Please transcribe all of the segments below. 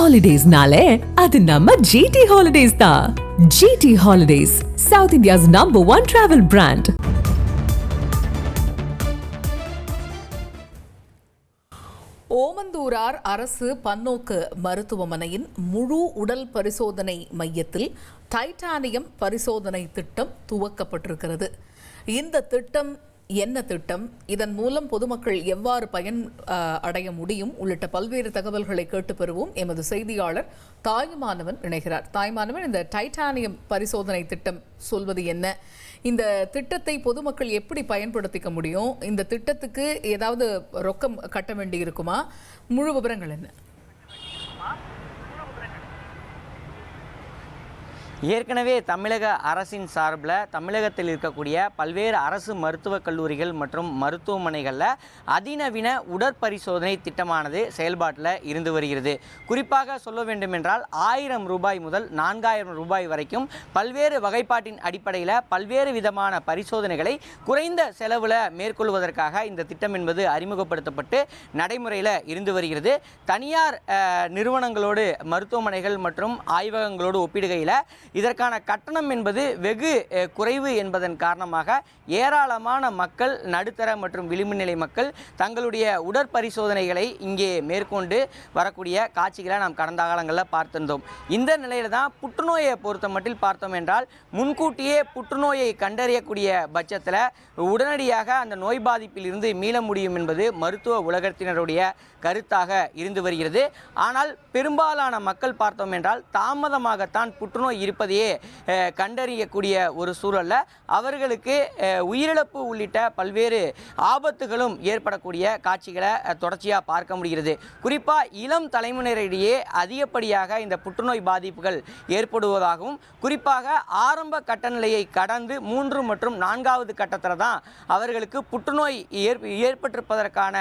ஹாலிடேஸ்னாலே அது நம்ம ஜிடி ஹாலிடேஸ் தான். GT holidays, south India's #1 travel brand. Omandurar அரசு பன்னோக்கு மருத்துவமனையின் முழு உடல் பரிசோதனை மையத்தில் டைட்டானியம் பரிசோதனை திட்டம் துவக்கப்பட்டிருக்கிறது. இந்த திட்டம் என்ன திட்டம், இதன் மூலம் பொதுமக்கள் எவ்வாறு பயன் அடைய முடியும் உள்ளிட்ட பல்வேறு தகவல்களை கேட்டு பெறுவோம். எமது செய்தியாளர் தாய்மானவன் இணைகிறார். தாய்மானவன், இந்த டைட்டானியம் பரிசோதனை திட்டம் சொல்வது என்ன? இந்த திட்டத்தை பொதுமக்கள் எப்படி பயன்படுத்திக்க முடியும்? இந்த திட்டத்துக்கு ஏதாவது ரொக்கம் கட்ட வேண்டி இருக்குமா? முழு விவரங்கள் என்ன? ஏற்கனவே தமிழக அரசின் சார்பில் தமிழகத்தில் இருக்கக்கூடிய பல்வேறு அரசு மருத்துவக் கல்லூரிகள் மற்றும் மருத்துவமனைகளில் அதிநவீன உடற்பரிசோதனை திட்டமானது செயல்பாட்டில் இருந்து வருகிறது. குறிப்பாக சொல்ல வேண்டுமென்றால் 1000 ரூபாய் முதல் 4000 ரூபாய் வரைக்கும் பல்வேறு வகைப்பாட்டின் அடிப்படையில் பல்வேறு விதமான பரிசோதனைகளை குறைந்த செலவில் மேற்கொள்வதற்காக இந்த திட்டம் என்பது அறிமுகப்படுத்தப்பட்டு நடைமுறையில் இருந்து வருகிறது. தனியார் நிறுவனங்களோடு மருத்துவமனைகள் மற்றும் ஆய்வகங்களோடு ஒப்பிடுகையில் இதற்கான கட்டணம் என்பது வெகு குறைவு என்பதன் காரணமாக ஏராளமான மக்கள், நடுத்தர மற்றும் விளிம்பு நிலை மக்கள் தங்களுடைய உடற்பரிசோதனைகளை இங்கே மேற்கொண்டு வரக்கூடிய காட்சிகளை நாம் கடந்த காலங்களில் பார்த்திருந்தோம். இந்த நிலையில் தான் புற்றுநோயை பொறுத்த மட்டில் பார்த்தோம் என்றால் முன்கூட்டியே புற்றுநோயை கண்டறியக்கூடிய பட்சத்தில் உடனடியாக அந்த நோய் பாதிப்பில் இருந்து மீள முடியும் என்பது மருத்துவ உலகத்தினருடைய கருத்தாக இருந்து வருகிறது. ஆனால் பெரும்பாலான மக்கள் பார்த்தோம் என்றால் தாமதமாகத்தான் புற்றுநோய் இருப்பதையே கண்டறியக்கூடிய ஒரு சூழல்ல அவர்களுக்கு உயிரிழப்பு உள்ளிட்ட பல்வேறு ஆபத்துகளும் ஏற்படக்கூடிய காட்சிகளை தொடர்ச்சியாக பார்க்க முடிகிறது. குறிப்பாக இளம் தலைமுறையிடையே அதிகப்படியாக இந்த புற்றுநோய் பாதிப்புகள் ஏற்படுவதாகவும், குறிப்பாக ஆரம்ப கட்ட நிலையை கடந்து 3 மற்றும் 4வது கட்டத்தில் தான் அவர்களுக்கு புற்றுநோய் ஏற்பட்டிருப்பதற்கான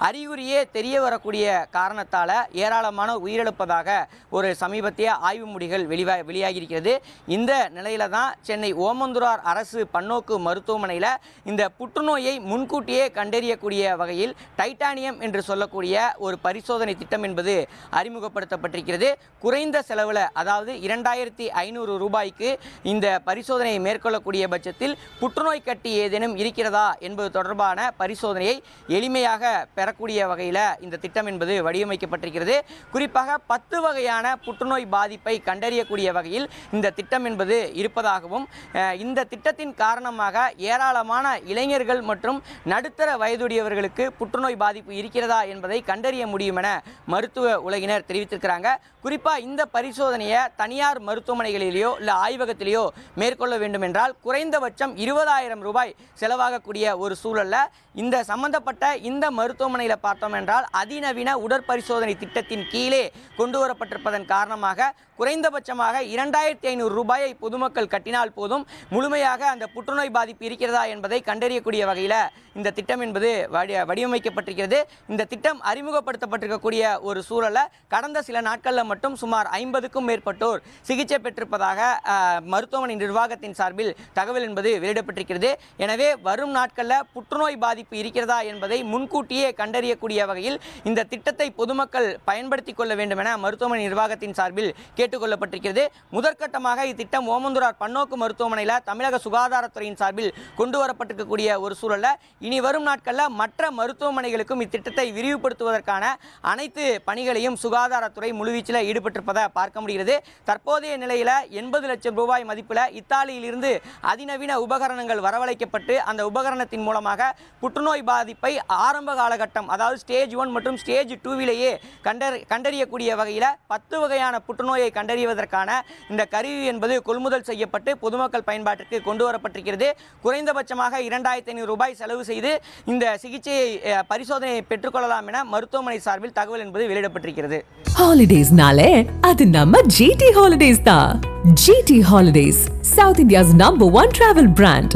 அறிகுறியே தெரிய வரக்கூடிய காரணத்தால் ஏராளமான உயிரிழப்பதாக ஒரு சமீபத்திய ஆய்வு முடிவுகள் வெளியாகியிருக்கிறது. இந்த நிலையில தான் சென்னை ஓமந்தூரார் அரசு பன்னோக்கு மருத்துவமனையில் இந்த புற்றுநோயை முன்கூட்டியே கண்டறியக்கூடிய வகையில் டைட்டானியம் என்று சொல்லக்கூடிய ஒரு பரிசோதனை திட்டம் என்பது அறிமுகப்படுத்தப்பட்டிருக்கிறது. குறைந்த செலவில், அதாவது 2500 ரூபாய்க்கு இந்த பரிசோதனையை மேற்கொள்ளக்கூடிய பட்சத்தில் புற்றுநோய் கட்டி ஏதேனும் இருக்கிறதா என்பது தொடர்பான பரிசோதனையை எளிமையாக பெறக்கூடிய வகையில் இந்த திட்டம் என்பது வடிவமைக்கப்பட்டிருக்கிறது. குறிப்பாக 10 வகையான புற்றுநோய் பாதிப்பை கண்டறியக்கூடிய வகையில் இந்த திட்டம் என்பது இருப்பதாகவும், இந்த திட்டத்தின் காரணமாக ஏராளமான இளைஞர்கள் மற்றும் நடுத்தர வயதுடையவர்களுக்கு புற்றுநோய் பாதிப்பு இருக்கிறதா என்பதை கண்டறிய முடியும் என மருத்துவ உலகினர் தெரிவித்திருக்கிறாங்க. குறிப்பாக இந்த பரிசோதனையை தனியார் மருத்துவமனைகளிலேயோ இல்லை ஆய்வகத்திலேயோ மேற்கொள்ள வேண்டும் என்றால் குறைந்தபட்சம் 20,000 ரூபாய் செலவாகக்கூடிய ஒரு சூழலில் இந்த சம்பந்தப்பட்ட இந்த மருத்துவமனையில் பார்த்தோம் என்றால் அதிநவீன உடற்பரிசோதனை திட்டத்தின் கீழே கொண்டு வரப்பட்டிருப்பதன் காரணமாக குறைந்தபட்சமாக 2500 ரூபாயை பொதுமக்கள் கட்டினால் போதும் முழுமையாக அந்த புற்றுநோய் பாதிப்பு இருக்கிறதா என்பதை கண்டறியக்கூடிய வகையில் இந்த திட்டம் என்பது வடிவமைக்கப்பட்டிருக்கிறது. இந்த திட்டம் அறிமுகப்படுத்தப்பட்டிருக்கக்கூடிய ஒரு சூழலை கடந்த சில நாட்களில் மட்டும் சுமார் 50க்கும் மேற்பட்டோர் சிகிச்சை பெற்றிருப்பதாக மருத்துவமனை நிர்வாகத்தின் சார்பில் தகவல் என்பது வெளியிடப்பட்டிருக்கிறது. எனவே வரும் நாட்களில் புற்றுநோய் பாதிப்பு இருக்கிறதா என்பதை முன்கூட்டியே கண்டறியக்கூடிய வகையில் இந்த திட்டத்தை பொதுமக்கள் பயன்படுத்திக் கொள்ள வேண்டும் என மருத்துவமனை நிர்வாகத்தின் சார்பில் கேட்டுக்கொள்ளப்பட்டிருக்கிறது. முதற்கட்டமாக இத்திட்டம் ஓமந்தூரார் பன்னோக்கு மருத்துவமனையில் தமிழக சுகாதாரத்துறையின் சார்பில் கொண்டு வரப்பட்டிருக்கக்கூடிய ஒரு சூழலில் இனி வரும் நாட்களில் மற்ற மருத்துவமனைகளுக்கும் இத்திட்டத்தை விரிவுபடுத்துவதற்கான அனைத்து பணிகளையும் சுகாதாரத்துறை முழுவீச்சில் ஈடுபட்டிருப்பதை பார்க்க முடிகிறது. தற்போதைய நிலையில் 80 லட்சம் ரூபாய் மதிப்பில் இத்தாலியிலிருந்து அதிநவீன உபகரணங்கள் வரவழைக்கப்பட்டு அந்த உபகரணத்தின் மூலமாக புற்றுநோய் பாதிப்பை ஆரம்ப காலகட்டம், அதாவது ஸ்டேஜ் 1 மற்றும் ஸ்டேஜ் 2விலேயே கண்டறியக்கூடிய வகையில் 10 வகையான புற்றுநோயை கண்டறிவதற்கான இந்த கருவி என்பது கொள்முதல் செய்யப்பட்டு பொதுமக்கள் பயன்பாட்டிற்கு கொண்டு வரப்பட்டிருக்கிறது. குறைந்தபட்சமாக 2500 ரூபாய் செலவு செய்து இந்த சிகிச்சையை பரிசோதனையை பெற்றுக்கொள்ளலாம் என மருத்துவமனை சார்பில் தகவல் என்பது வெளியிடப்பட்டிருக்கிறது. ஹாலிடேஸ்னாலே அது நம்ம ஜிடி ஹாலிடேஸ் தான். GT holidays, south India's #1 travel brand.